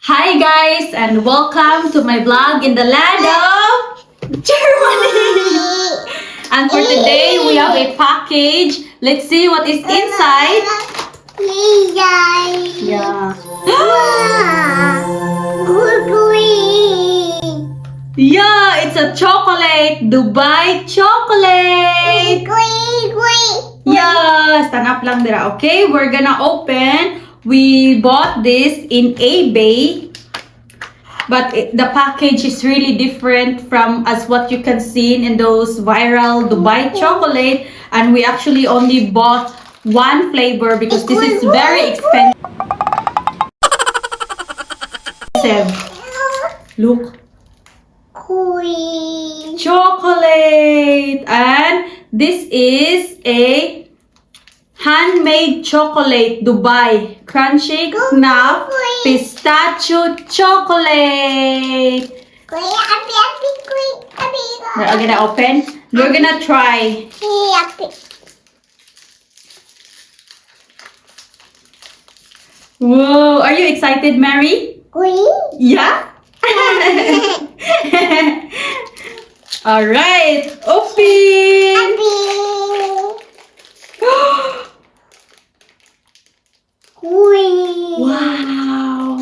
Hi guys and welcome to my vlog in the land of Germany. And for today we have a package. Let's see what is inside. Yeah. Yeah, it's a chocolate. Dubai chocolate. Yeah, stand up lang dira. Okay, we're gonna open. We bought this in eBay. But the package is really different from as what you can see in those viral Dubai chocolate. And we actually only bought one flavor because this is very expensive. Look. Chocolate. And this is a handmade chocolate Dubai crunchy knaf pistachio chocolate. We're gonna open. We're gonna try. Whoa, are you excited, Mary? Yeah. All right, open. Wow.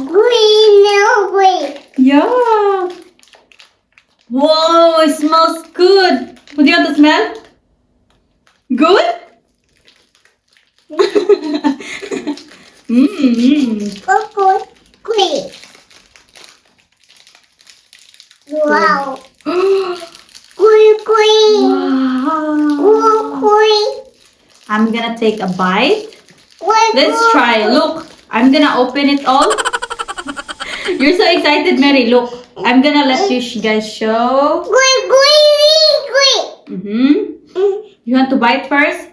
Yeah. Whoa, it smells good. What do you want to smell? Good? Wow. Wow. I'm gonna take a bite. Let's try. Look, I'm gonna open it all. You're so excited, Mary. Look, I'm gonna let you guys show. You want to bite first?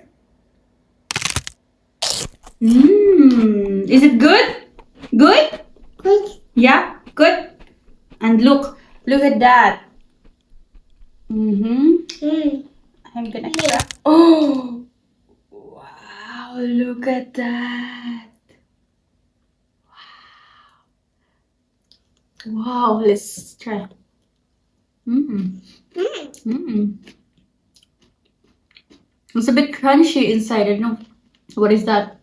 Is it good? Good? Yeah, good. And look at that. I'm gonna try. Oh, wow! Look at that. Wow, let's try. It's a bit crunchy inside. I don't know. What is that?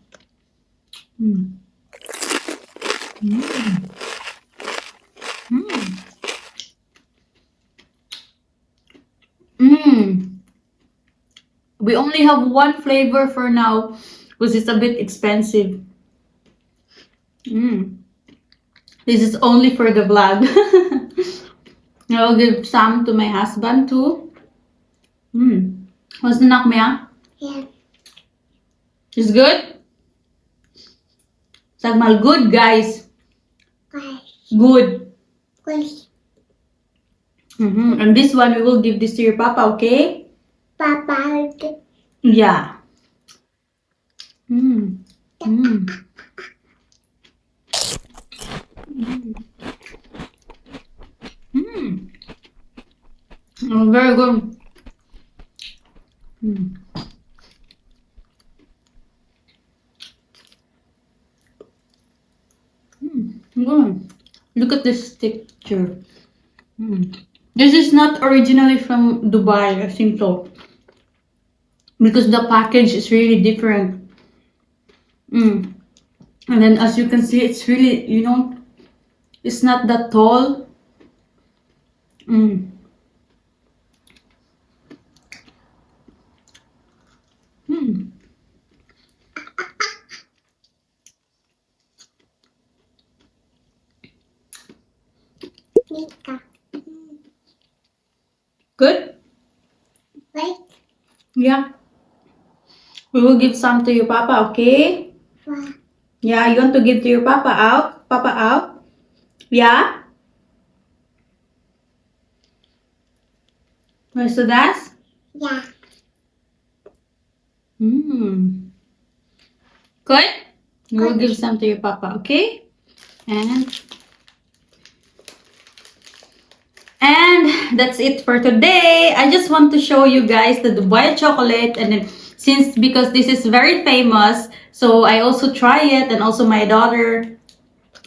We only have one flavor for now, because it's a bit expensive. This is only for the vlog. I'll give some to my husband too. What's the knock, Mia? Yeah. It's good? Sagmal, good guys. Good. And this one, we will give this to your papa, okay? Papa. Yeah. Oh, very good. Good. Look at this texture. This is not originally from Dubai, I think so. Because the package is really different. And then as you can see, it's really, it's not that tall. Good? Right? Yeah. We will give some to your papa, okay? Yeah, you want to give to your papa out? Papa out? Yeah? So that's? Yeah. Good? We will give some to your papa, okay? And that's it for today. I just want to show you guys the Dubai chocolate, and then because this is very famous, so I also try it, and also my daughter.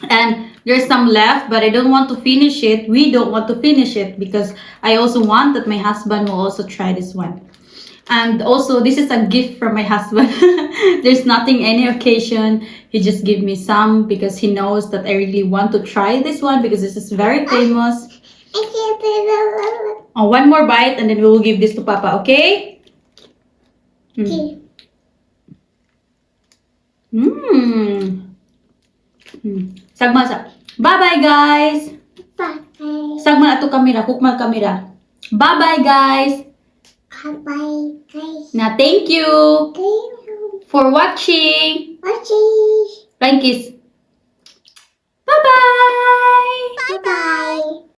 And There's some left, but I don't want to finish it. We don't want to finish it because I also want that my husband will also try this one. And also, this is a gift from my husband. There's nothing, any occasion. He just gave me some because he knows that I really want to try this one because this is very famous. Oh, one more bite and then we will give this to Papa, okay? Okay. Sagma sa. Bye-bye, guys. Bye. Sagma ato kamera, kukmal kamera. Bye-bye, guys. Bye, guys. Na thank you Thank you for watching. for watching. Flying kiss. Bye-bye. Bye bye.